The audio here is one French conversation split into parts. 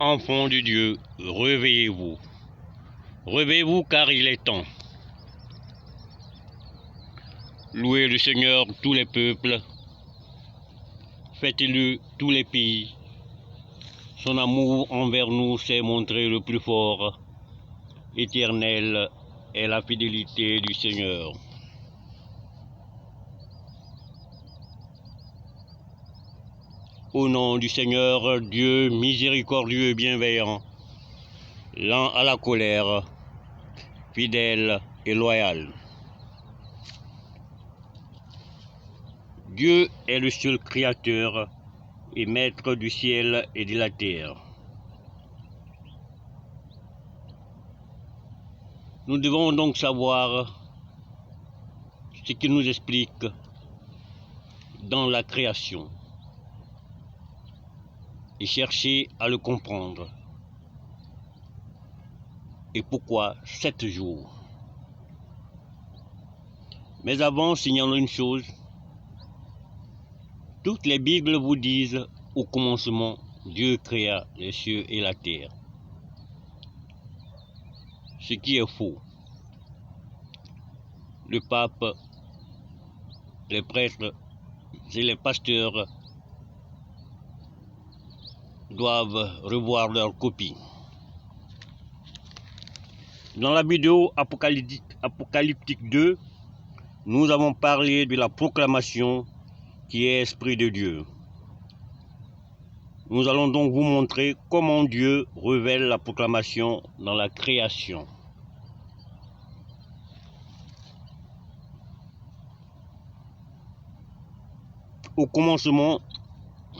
Enfants de Dieu, réveillez-vous. Réveillez-vous car il est temps. Louez le Seigneur tous les peuples. Faites-le tous les pays. Son amour envers nous s'est montré le plus fort. Éternelle est la fidélité du Seigneur. Au nom du Seigneur, Dieu miséricordieux et bienveillant, lent à la colère, fidèle et loyal. Dieu est le seul créateur et maître du ciel et de la terre. Nous devons donc savoir ce qu'il nous explique dans la création et chercher à le comprendre. Et pourquoi 7 jours? Mais avant, signalons une chose. Toutes les Bibles vous disent au commencement, Dieu créa les cieux et la terre. Ce qui est faux. Le pape, les prêtres et les pasteurs doivent revoir leur copie. Dans la vidéo Apocalyptique 2, nous avons parlé de la proclamation qui est Esprit de Dieu. Nous allons donc vous montrer comment Dieu révèle la proclamation dans la création. Au commencement,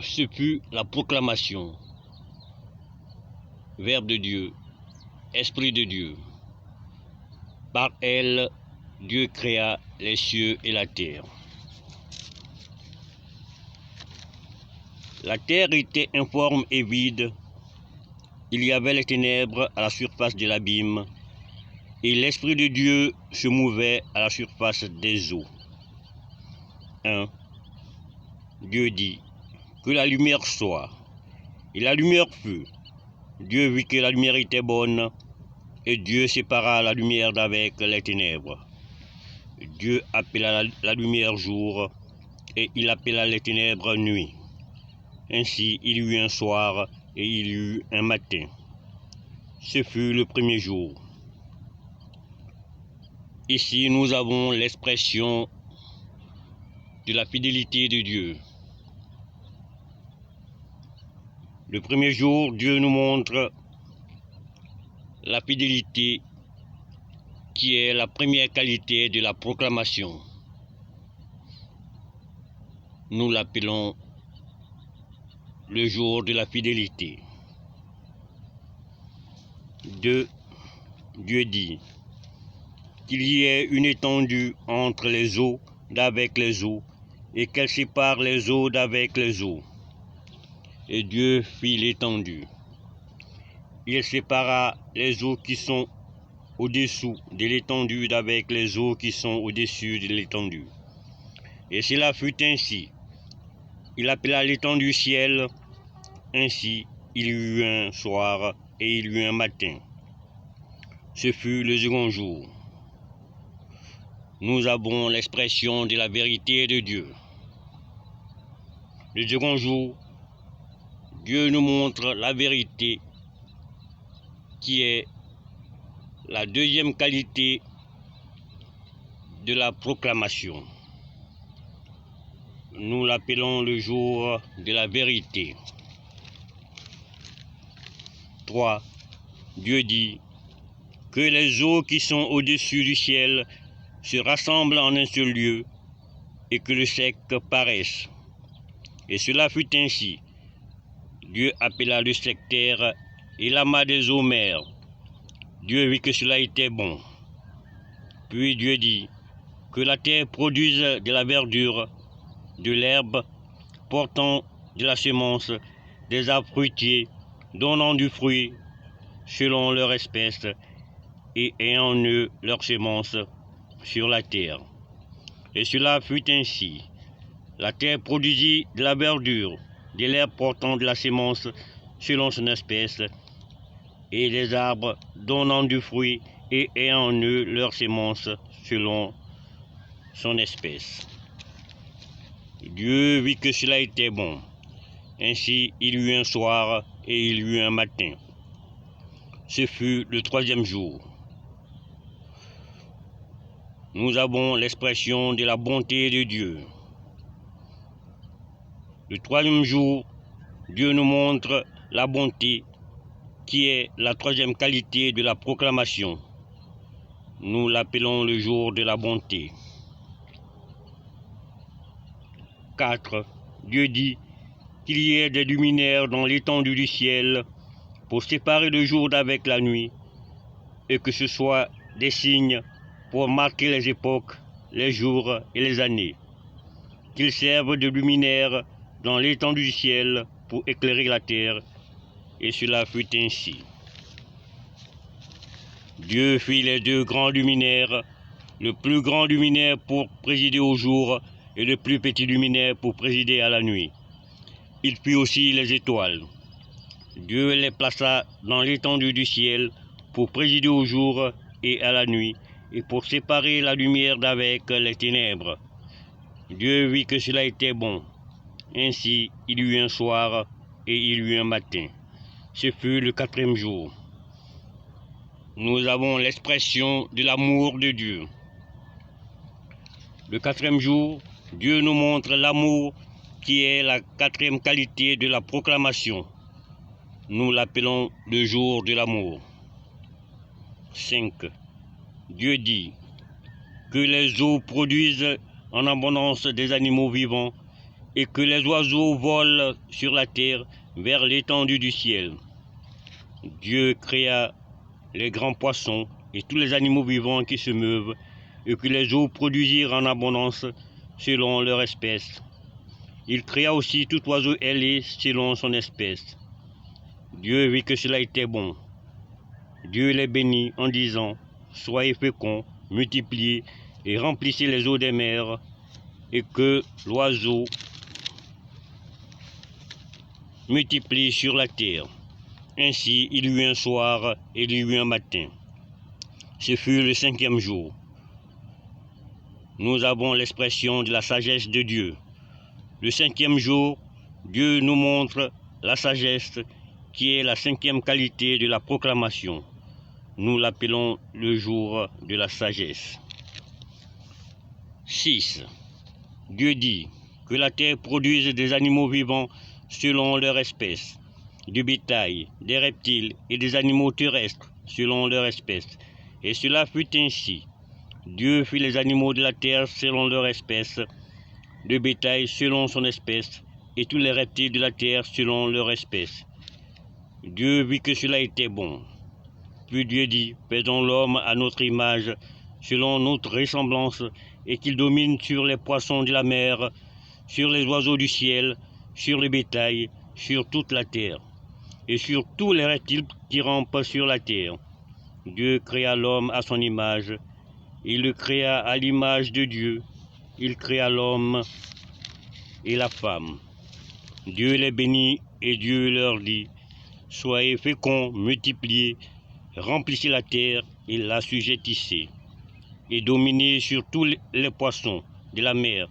ce fut la proclamation. Verbe de Dieu, Esprit de Dieu. Par elle, Dieu créa les cieux et la terre. La terre était informe et vide. Il y avait les ténèbres à la surface de l'abîme, et l'Esprit de Dieu se mouvait à la surface des eaux. 1. Dieu dit que la lumière soit, et la lumière fut. Dieu vit que la lumière était bonne, et Dieu sépara la lumière d'avec les ténèbres. Dieu appela la lumière jour, et il appela les ténèbres nuit. Ainsi il y eut un soir, et il y eut un matin. Ce fut le premier jour. Ici nous avons l'expression de la fidélité de Dieu. Le premier jour, Dieu nous montre la fidélité qui est la première qualité de la proclamation. Nous l'appelons le jour de la fidélité. 2. Dieu dit qu'il y ait une étendue entre les eaux d'avec les eaux et qu'elle sépare les eaux d'avec les eaux. Et Dieu fit l'étendue. Il sépara les eaux qui sont au-dessous de l'étendue d'avec les eaux qui sont au-dessus de l'étendue. Et cela fut ainsi. Il appela l'étendue ciel. Ainsi, il y eut un soir et il y eut un matin. Ce fut le second jour. Nous avons l'expression de la vérité de Dieu. Le second jour, Dieu nous montre la vérité qui est la deuxième qualité de la proclamation. Nous l'appelons le jour de la vérité. 3. Dieu dit que les eaux qui sont au-dessus du ciel se rassemblent en un seul lieu et que le sec paraisse. Et cela fut ainsi. Dieu appela le sec terre et l'amas des eaux mer. Dieu vit que cela était bon. Puis Dieu dit que la terre produise de la verdure, de l'herbe, portant de la semence, des arbres fruitiers, donnant du fruit selon leur espèce, et ayant en eux leur semence sur la terre. Et cela fut ainsi. La terre produisit de la verdure, de l'herbe portant de la semence, selon son espèce, et les arbres donnant du fruit et ayant en eux leur sémence selon son espèce. Dieu vit que cela était bon. Ainsi il y eut un soir et il y eut un matin. Ce fut le troisième jour. Nous avons l'expression de la bonté de Dieu. Le troisième jour, Dieu nous montre la bonté qui est la troisième qualité de la proclamation. Nous l'appelons le jour de la bonté. 4. Dieu dit qu'il y ait des luminaires dans l'étendue du ciel pour séparer le jour d'avec la nuit, et que ce soit des signes pour marquer les époques, les jours et les années. Qu'ils servent de luminaires dans l'étendue du ciel pour éclairer la terre, et cela fut ainsi. Dieu fit les deux grands luminaires, le plus grand luminaire pour présider au jour et le plus petit luminaire pour présider à la nuit. Il fit aussi les étoiles. Dieu les plaça dans l'étendue du ciel pour présider au jour et à la nuit, et pour séparer la lumière d'avec les ténèbres. Dieu vit que cela était bon. Ainsi il y eut un soir et il y eut un matin. Ce fut le quatrième jour. Nous avons l'expression de l'amour de Dieu. Le quatrième jour, Dieu nous montre l'amour qui est la quatrième qualité de la proclamation. Nous l'appelons le jour de l'amour. 5. Dieu dit que les eaux produisent en abondance des animaux vivants et que les oiseaux volent sur la terre vers l'étendue du ciel. Dieu créa les grands poissons et tous les animaux vivants qui se meuvent, et que les eaux produisirent en abondance selon leur espèce. Il créa aussi tout oiseau ailé selon son espèce. Dieu vit que cela était bon. Dieu les bénit en disant, « Soyez féconds, multipliez et remplissez les eaux des mers, et que l'oiseau multiplie sur la terre. » Ainsi il y eut un soir et il y eut un matin. Ce fut le cinquième jour. Nous avons l'expression de la sagesse de Dieu. Le cinquième jour, Dieu nous montre la sagesse qui est la cinquième qualité de la proclamation. Nous l'appelons le jour de la sagesse. 6. Dieu dit que la terre produise des animaux vivants selon leur espèce, du bétail, des reptiles et des animaux terrestres selon leur espèce. Et cela fut ainsi. Dieu fit les animaux de la terre selon leur espèce, le bétail selon son espèce, et tous les reptiles de la terre selon leur espèce. Dieu vit que cela était bon. Puis Dieu dit, faisons l'homme à notre image, selon notre ressemblance, et qu'il domine sur les poissons de la mer, sur les oiseaux du ciel, sur le bétail, sur toute la terre, et sur tous les reptiles qui rampent sur la terre. Dieu créa l'homme à son image, il le créa à l'image de Dieu, il créa l'homme et la femme. Dieu les bénit et Dieu leur dit, soyez féconds, multipliez, remplissez la terre et l'assujettissez, et dominez sur tous les poissons de la mer,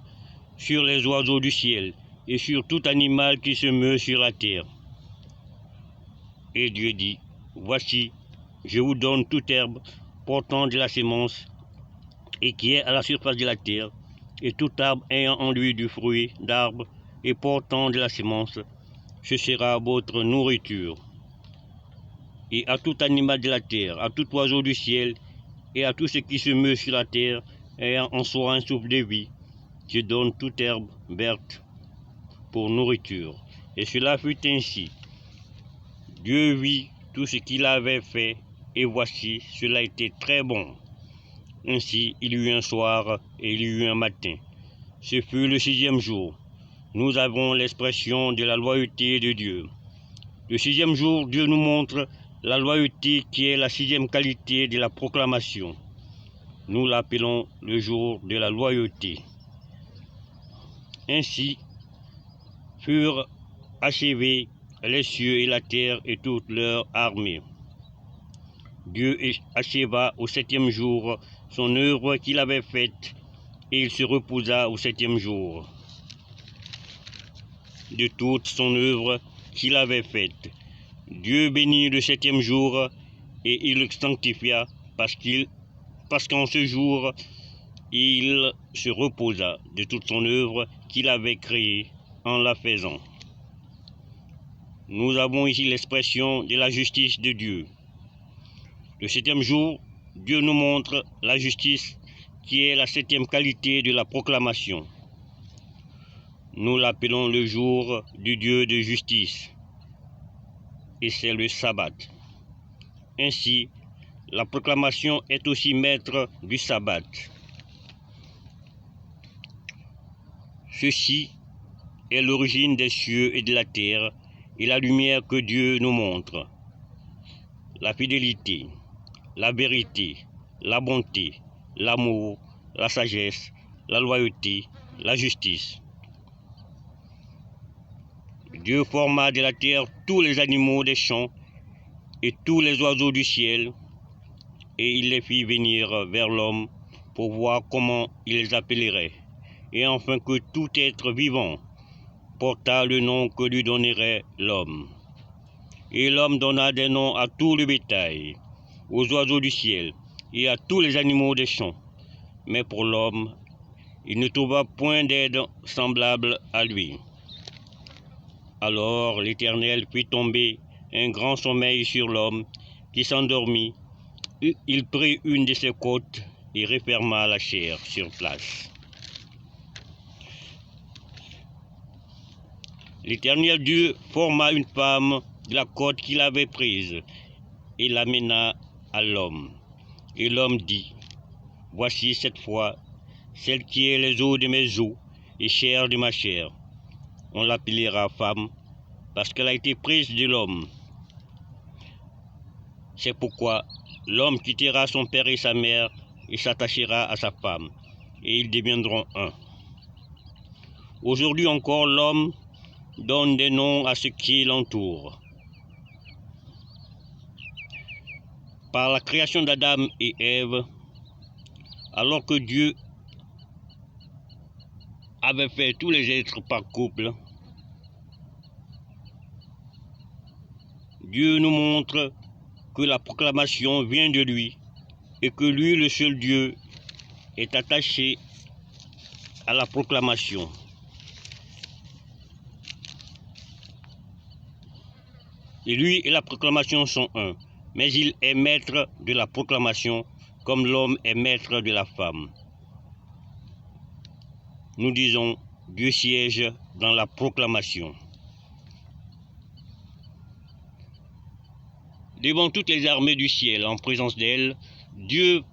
sur les oiseaux du ciel, et sur tout animal qui se meut sur la terre. Et Dieu dit, voici, je vous donne toute herbe portant de la sémence, et qui est à la surface de la terre, et tout arbre ayant en lui du fruit d'arbre, et portant de la sémence, ce sera votre nourriture. Et à tout animal de la terre, à tout oiseau du ciel, et à tout ce qui se meut sur la terre, ayant en soi un souffle de vie, je donne toute herbe verte pour nourriture. Et cela fut ainsi. Dieu vit tout ce qu'il avait fait, et voici, cela était très bon. Ainsi, il y eut un soir et il y eut un matin. Ce fut le sixième jour. Nous avons l'expression de la loyauté de Dieu. Le sixième jour, Dieu nous montre la loyauté qui est la sixième qualité de la proclamation. Nous l'appelons le jour de la loyauté. Ainsi furent achevées les cieux et la terre et toute leur armée. Dieu acheva au septième jour son œuvre qu'il avait faite, et il se reposa au septième jour de toute son œuvre qu'il avait faite. Dieu bénit le septième jour, et il le sanctifia, parce qu'en ce jour, il se reposa de toute son œuvre qu'il avait créée en la faisant. Nous avons ici l'expression de la justice de Dieu. Le septième jour, Dieu nous montre la justice qui est la septième qualité de la proclamation. Nous l'appelons le jour du Dieu de justice, et c'est le sabbat. Ainsi, la proclamation est aussi maître du sabbat. Ceci est l'origine des cieux et de la terre et la lumière que Dieu nous montre. La fidélité, la vérité, la bonté, l'amour, la sagesse, la loyauté, la justice. Dieu forma de la terre tous les animaux des champs et tous les oiseaux du ciel, et il les fit venir vers l'homme pour voir comment il les appellerait, et enfin que tout être vivant porta le nom que lui donnerait l'homme. Et l'homme donna des noms à tout le bétail, aux oiseaux du ciel et à tous les animaux des champs. Mais pour l'homme, il ne trouva point d'aide semblable à lui. Alors l'Éternel fit tomber un grand sommeil sur l'homme qui s'endormit. Il prit une de ses côtes et referma la chair sur place. L'Éternel Dieu forma une femme de la côte qu'il avait prise et l'amena à l'homme. Et l'homme dit, « Voici cette fois celle qui est les os de mes os et chair de ma chair. On l'appellera femme parce qu'elle a été prise de l'homme. C'est pourquoi l'homme quittera son père et sa mère et s'attachera à sa femme, et ils deviendront un. » Aujourd'hui encore, l'homme donne des noms à ce qui l'entoure. Par la création d'Adam et Ève, alors que Dieu avait fait tous les êtres par couple, Dieu nous montre que la proclamation vient de lui et que lui, le seul Dieu, est attaché à la proclamation. Et lui et la proclamation sont un, mais il est maître de la proclamation comme l'homme est maître de la femme. Nous disons, Dieu siège dans la proclamation. Devant toutes les armées du ciel, en présence d'elle, Dieu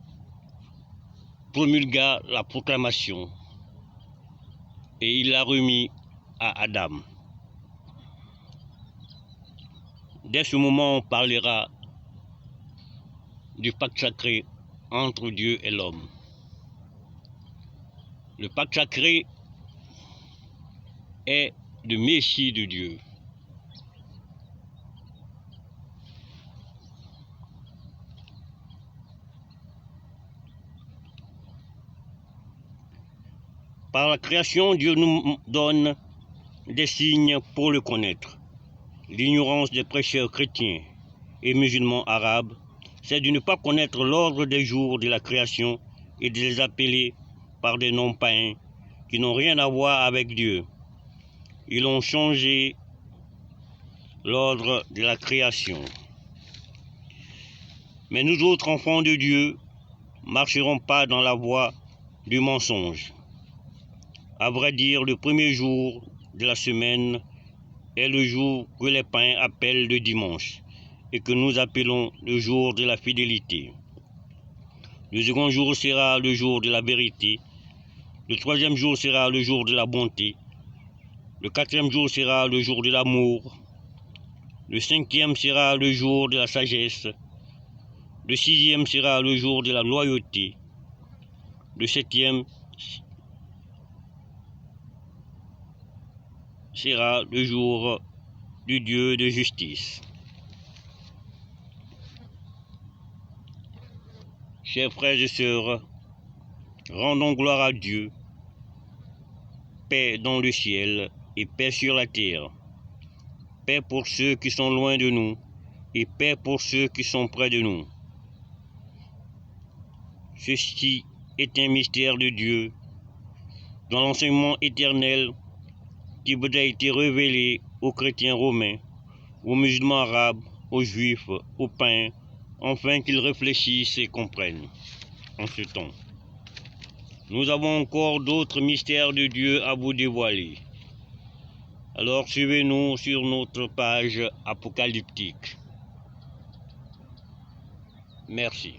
promulgua la proclamation et il l'a remis à Adam. Dès ce moment, on parlera du pacte sacré entre Dieu et l'homme. Le pacte sacré est le Messie de Dieu. Par la création, Dieu nous donne des signes pour le connaître. L'ignorance des prêcheurs chrétiens et musulmans arabes, c'est de ne pas connaître l'ordre des jours de la création et de les appeler par des noms païens qui n'ont rien à voir avec Dieu. Ils ont changé l'ordre de la création. Mais nous autres enfants de Dieu marcherons pas dans la voie du mensonge. À vrai dire, le premier jour de la semaine est le jour que les païens appellent le dimanche et que nous appelons le jour de la fidélité. Le second jour sera le jour de la vérité. Le troisième jour sera le jour de la bonté. Le quatrième jour sera le jour de l'amour. Le cinquième sera le jour de la sagesse. Le sixième sera le jour de la loyauté. Le septième sera le jour du Dieu de justice. Chers frères et sœurs, rendons gloire à Dieu, paix dans le ciel et paix sur la terre, paix pour ceux qui sont loin de nous et paix pour ceux qui sont près de nous. Ceci est un mystère de Dieu dans l'enseignement éternel qui vous a été révélé aux chrétiens romains, aux musulmans arabes, aux juifs, aux païens, afin qu'ils réfléchissent et comprennent en ce temps. Nous avons encore d'autres mystères de Dieu à vous dévoiler. Alors suivez-nous sur notre page apocalyptique. Merci.